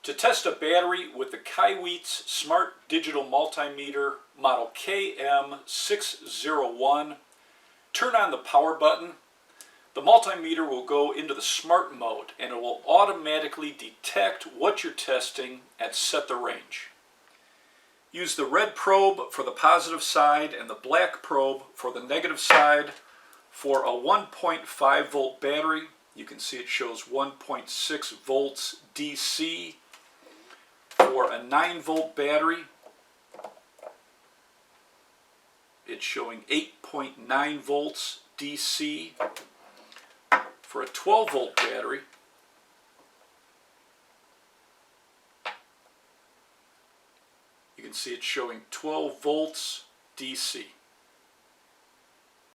To test a battery with the Kaiweets Smart Digital Multimeter model KM601, turn on the power button. The multimeter will go into the smart mode and it will automatically detect what you're testing and set the range. Use the red probe for the positive side and the black probe for the negative side. For a 1.5 volt battery, you can see it shows 1.6 volts DC. For a 9 volt battery, it's showing 8.9 volts DC. For a 12 volt battery, you can see it's showing 12 volts DC.